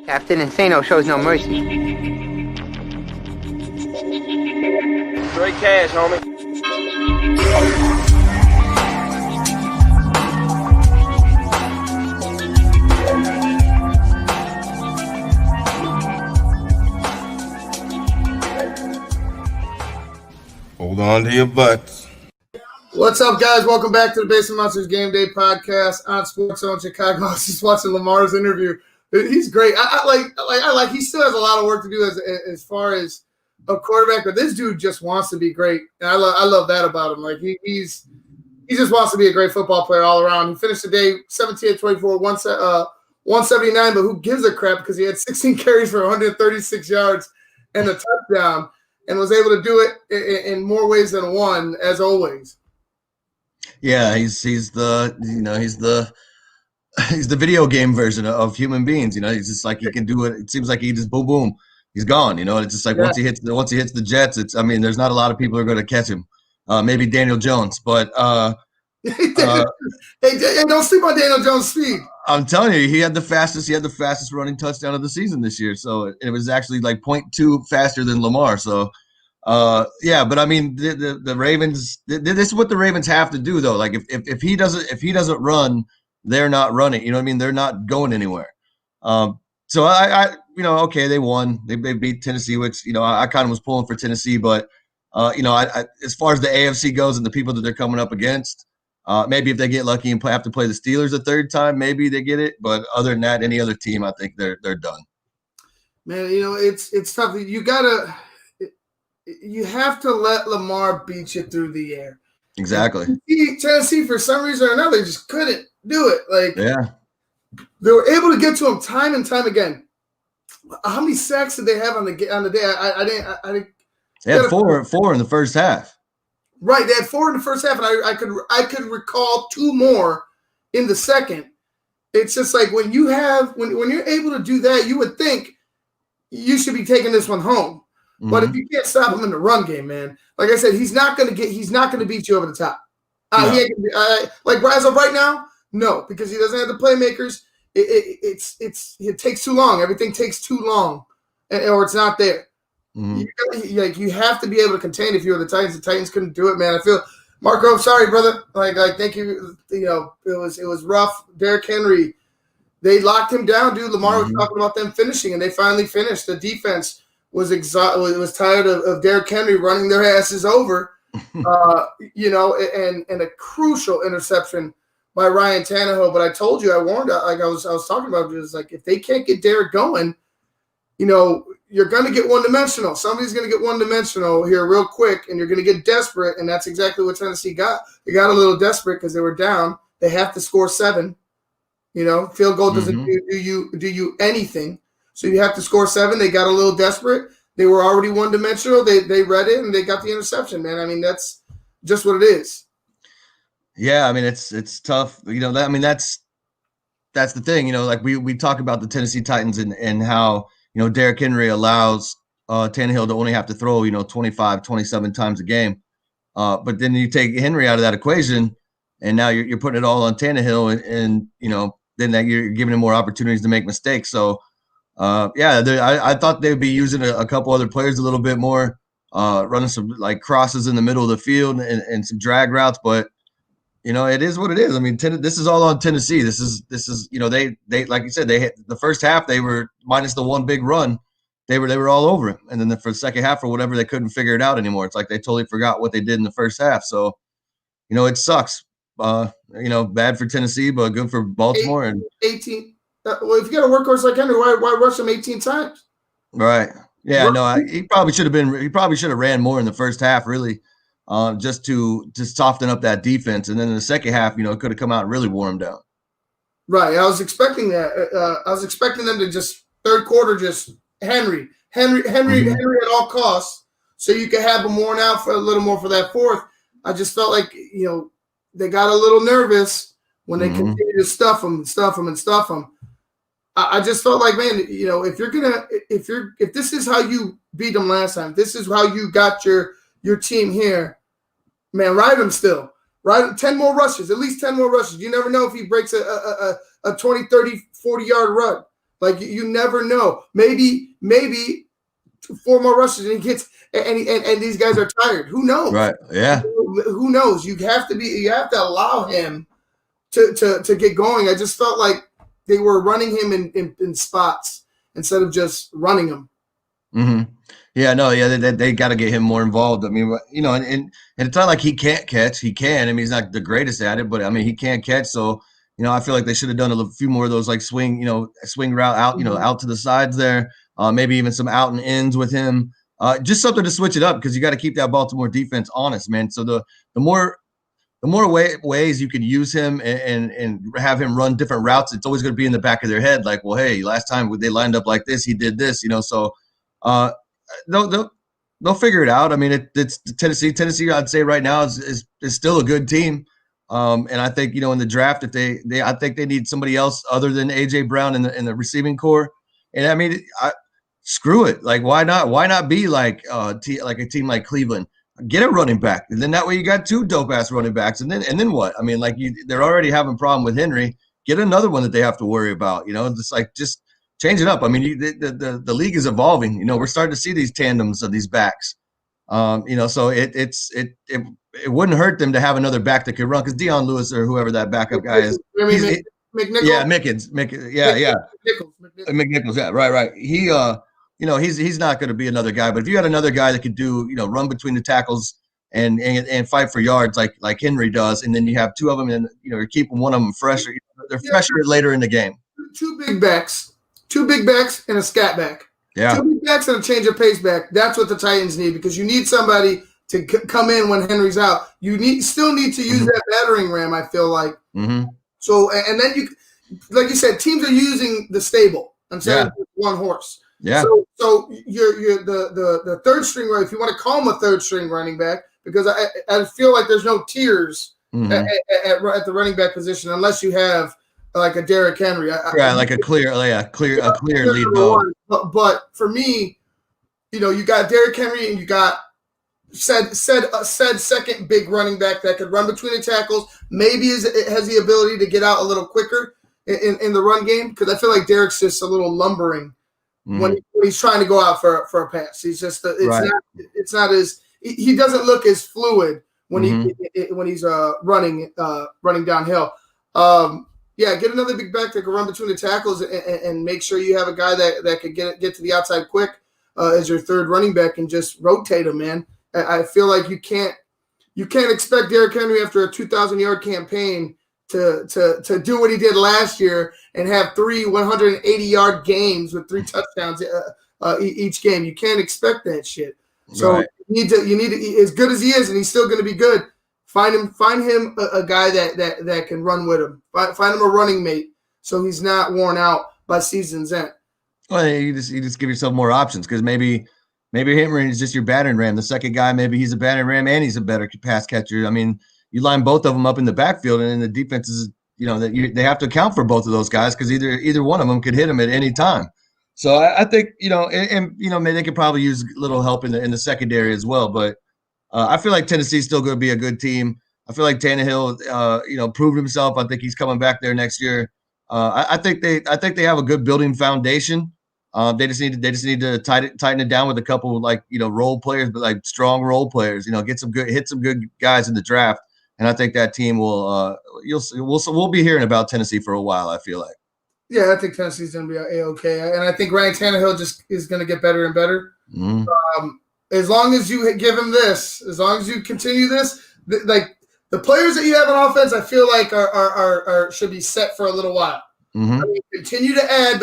Captain Insano shows no mercy. Straight cash, homie. Hold on to your butts. What's up, guys? Welcome back to the Basement Monsters Game Day podcast on SportsZone Chicago. I was just watching Lamar's interview. He's great. I like. He still has a lot of work to do as far as a quarterback, but this dude just wants to be great, and I love that about him. Like he just wants to be a great football player all around. He finished the day 17-24, 179, but who gives a crap because he had 16 carries for 136 yards and a touchdown, and was able to do it in more ways than one, as always. Yeah, he's the video game version of human beings. He's just like he can do it. It seems like he just boom boom, he's gone. It's just like once he hits the Jets, there's not a lot of people who are going to catch him. Maybe Daniel Jones, but Hey, don't sleep on Daniel Jones' speed. I'm telling you, he had the fastest running touchdown of the season this year. So it was actually like 0.2 faster than Lamar. So but I mean the Ravens. This is what the Ravens have to do though. Like if he doesn't run, they're not running. You know what I mean? They're not going anywhere. So I okay, they won. They beat Tennessee, which I kind of was pulling for Tennessee, but I as far as the AFC goes and the people that they're coming up against. Maybe if they get lucky and have to play the Steelers a third time, maybe they get it. But other than that, any other team, I think they're done. Man, it's tough. You have to let Lamar beat you through the air. Exactly. Tennessee, for some reason or another, just couldn't do it. They were able to get to him time and time again. How many sacks did they have on the day? I didn't. They had four in the first half. Right, they had 4 in the first half, and I could recall 2 more in the second. It's just like when you're able to do that, you would think you should be taking this one home. Mm-hmm. But if you can't stop him in the run game, man, like I said, he's not going to beat you over the top. No. Like as of right now, no, because he doesn't have the playmakers. It takes too long. Everything takes too long, or it's not there. Mm-hmm. You have to be able to contain if you're the Titans. The Titans couldn't do it, man. I feel Marco, I'm sorry, brother. Like thank you. It was rough. Derrick Henry, they locked him down, dude. Lamar was talking about them finishing, and they finally finished. The defense was tired of Derrick Henry running their asses over. And a crucial interception by Ryan Tannehill. But I told you, I warned, like I was talking about, it was like if they can't get Derrick going, you're going to get one-dimensional. Somebody's going to get one-dimensional here real quick, and you're going to get desperate, and that's exactly what Tennessee got. They got a little desperate because they were down. They have to score 7. Field goal doesn't do you anything. So you have to score 7. They got a little desperate. They were already one-dimensional. They read it, and they got the interception, man. I mean, that's just what it is. Yeah, I mean, it's tough. That's the thing. Like we talk about the Tennessee Titans and how – Derrick Henry allows Tannehill to only have to throw, 25, 27 times a game. But then you take Henry out of that equation, and now you're putting it all on Tannehill, and then that you're giving him more opportunities to make mistakes. So, I thought they'd be using a couple other players a little bit more, running some like crosses in the middle of the field and some drag routes. But it is what it is. I mean, this is all on Tennessee. This is they like you said, they hit the first half. They were minus the one big run. They were all over it, and then for the second half or whatever, they couldn't figure it out anymore. It's like they totally forgot what they did in the first half. So, it sucks. Bad for Tennessee, but good for Baltimore. And 18. Well, if you got a workhorse like Henry, why rush him 18 times? Right. Yeah. No. He probably should have ran more in the first half, really. Just to soften up that defense. And then in the second half, it could have come out and really wore them down. Right. I was expecting that. I was expecting them to just third quarter, just Henry at all costs, so you could have them worn out for a little more for that fourth. I just felt like, they got a little nervous when they continued to stuff them. I just felt like, man, if this is how you beat them last time, this is how you got your team here, man, ride him still. Ride 10 more rushes, at least 10 more rushes. You never know if he breaks a a 20, 30, 40-yard run. Like, you never know. Maybe 4 more rushes and he gets and these guys are tired. Who knows? Right. Yeah. Who knows? You have to allow him to get going. I just felt like they were running him in spots instead of just running him. Mm-hmm. Yeah, no, yeah, they got to get him more involved. I mean, and it's not like he can't catch. He can. I mean, he's not the greatest at it, but I mean, he can catch. So, I feel like they should have done a few more of those like swing route out, out to the sides there. Maybe even some out and ends with him. Just something to switch it up because you got to keep that Baltimore defense honest, man. So the more ways you can use him and have him run different routes, it's always going to be in the back of their head. Like, well, hey, last time they lined up like this, he did this, So they'll figure it out. I mean, it's Tennessee. Tennessee, I'd say right now is still a good team. And I think in the draft, if I think they need somebody else other than AJ Brown in the receiving core. And I mean, screw it. Like, why not? Why not be like a team like Cleveland? Get a running back, and then that way you got 2 dope ass running backs, and then what? I mean, like they're already having a problem with Henry. Get another one that they have to worry about. Just change it up. I mean, the league is evolving. We're starting to see these tandems of these backs. So it wouldn't hurt them to have another back that could run because Deion Lewis or whoever that backup guy is. McNichols? Yeah, Mickens. McNichols. Yeah, right. He he's not going to be another guy. But if you had another guy that could do run between the tackles and fight for yards like Henry does, and then you have 2 of them, and you're keeping one of them fresher. They're fresher later in the game. 2 big backs and a scat back. Yeah. 2 big backs and a change of pace back. That's what the Titans need because you need somebody to come in when Henry's out. You still need to use that battering ram, I feel like. Mm-hmm. So, and then like you said, teams are using the stable instead of one horse. Yeah. So you're the third string, if you want to call him a third string running back, because I feel like there's no tiers at the running back position unless you have like a Derrick Henry. Like a clear lead dog. But for me, you got Derrick Henry and you got said second big running back that could run between the tackles. Maybe has the ability to get out a little quicker in the run game because I feel like Derrick's just a little lumbering when he's trying to go out for a pass. He's just it's not as he doesn't look as fluid when he's running downhill. Get another big back that can run between the tackles and make sure you have a guy that could get to the outside quick as your third running back and just rotate him, man. I feel like you can't expect Derrick Henry after a 2,000-yard campaign to do what he did last year and have 3 180-yard games with 3 touchdowns each game. You can't expect that shit. So you need to as good as he is, and he's still going to be good. Find him a guy that can run with him. Find him a running mate so he's not worn out by season's end. Well, you just give yourself more options because maybe Henry is just your battering ram. The second guy, maybe he's a battering ram and he's a better pass catcher. I mean, you line both of them up in the backfield, and then the defense is, they have to account for both of those guys because either one of them could hit them at any time. So I think, maybe they could probably use a little help in the secondary as well. But I feel like Tennessee's still going to be a good team. I feel like Tannehill, proved himself. I think he's coming back there next year. I think they have a good building foundation. They just need to tighten it down with a couple role players, but like strong role players. Hit some good guys in the draft, and I think that team will. We'll be hearing about Tennessee for a while. I feel like. Yeah, I think Tennessee's going to be A-okay, and I think Ryan Tannehill just is going to get better and better. Mm-hmm. As long as you give him this, as long as you continue this, the players that you have on offense, I feel like are should be set for a little while. Mm-hmm. I mean, continue to add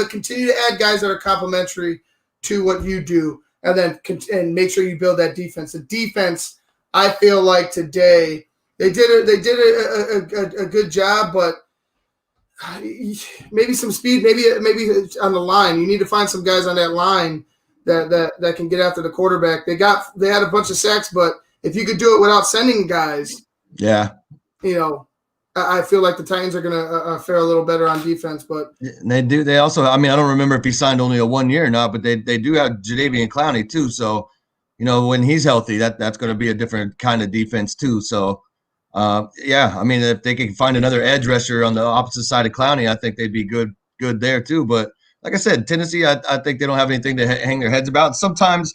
guys that are complementary to what you do, and then make sure you build that defense. The defense, I feel like today they did a good job, but maybe some speed, maybe on the line. You need to find some guys on that line that can get after the quarterback. They had a bunch of sacks, but if you could do it without sending guys, I feel like the Titans are going to fare a little better on defense. But they do. They also, I mean, I don't remember if he signed only a 1 year or not, but they do have Jadeveon Clowney too. So, when he's healthy, that's going to be a different kind of defense too. So, Yeah, I mean, if they can find another edge rusher on the opposite side of Clowney, I think they'd be good there too. But like I said, Tennessee, I think they don't have anything to hang their heads about. Sometimes,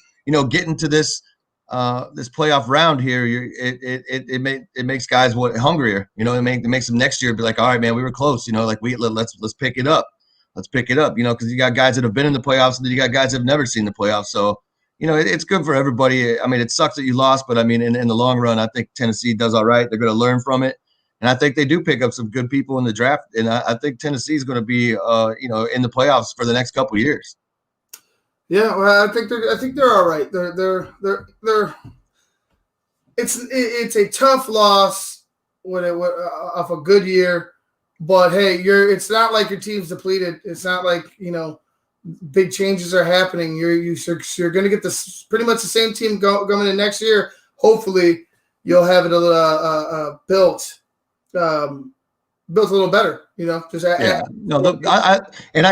getting to this playoff round here, it makes guys hungrier. It makes them next year be like, all right, man, we were close. Let's pick it up. Let's pick it up. Because you got guys that have been in the playoffs, and then you got guys that have never seen the playoffs. So it's good for everybody. I mean, it sucks that you lost, but I mean, in the long run, I think Tennessee does all right. They're going to learn from it. And I think they do pick up some good people in the draft. And I think Tennessee is going to be, in the playoffs for the next couple of years. Yeah, well, I think they're all right. They're it's a tough loss of a good year, but hey, it's not like your team's depleted. It's not like big changes are happening. You're going to get this pretty much the same team going in next year. Hopefully, you'll have it a little built a little better. I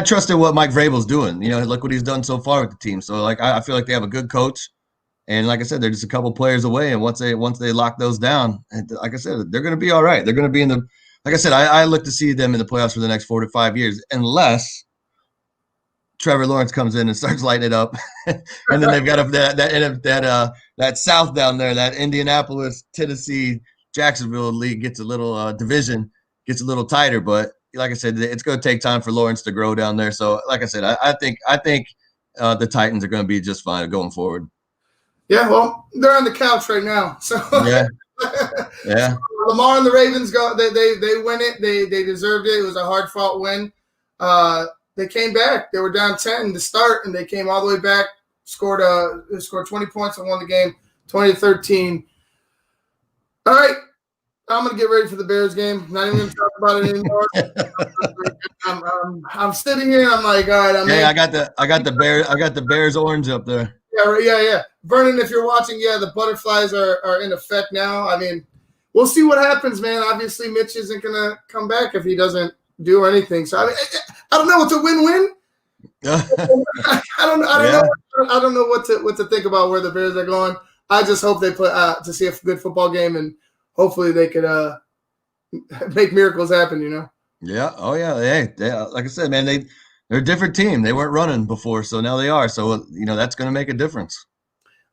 trusted what Mike Vrabel's doing. Look what he's done so far with the team. So I feel like they have a good coach, and like I said, they're just a couple players away. And once they lock those down, and like I said, they're going to be all right. They're going to be in the. Like I said, I look to see them in the playoffs for the next 4 to 5 years, unless Trevor Lawrence comes in and starts lighting it up, and then they've got that South down there, that Indianapolis, Tennessee, Jacksonville league gets a little division gets a little tighter. But like I said, it's going to take time for Lawrence to grow down there. So like I said, I think the Titans are going to be just fine going forward. Yeah, well, they're on the couch right now. So yeah. So Lamar and the Ravens they win it. They deserved it. It was a hard fought win. They came back. They were down 10 to start, and they came all the way back, scored 20 points and won the game 20-13. All right. I'm going to get ready for the Bears game. Not even going to talk about it anymore. I'm sitting here and I'm like, all right. I got the Bears orange up there. Yeah. Vernon, if you're watching, the butterflies are in effect now. I mean, we'll see what happens, man. Obviously, Mitch isn't going to come back if he doesn't do anything. So I don't know. It's a win-win. I don't know what to think about where the Bears are going. I just hope they play to see a good football game, and hopefully they could make miracles happen. Yeah. Oh yeah. Hey, like I said, man, they're a different team. They weren't running before, so now they are. So that's going to make a difference.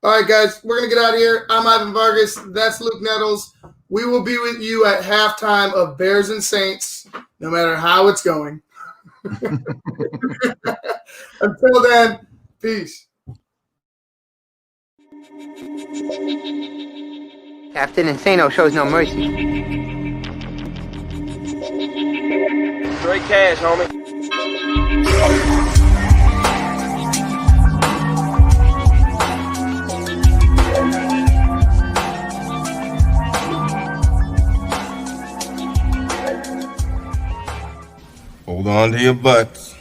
All right, guys, we're going to get out of here. I'm Ivan Vargas. That's Luke Nettles. We will be with you at halftime of Bears and Saints, no matter how it's going. Until then, peace. Captain Insano shows no mercy. Straight cash, homie. Hold on to your butts.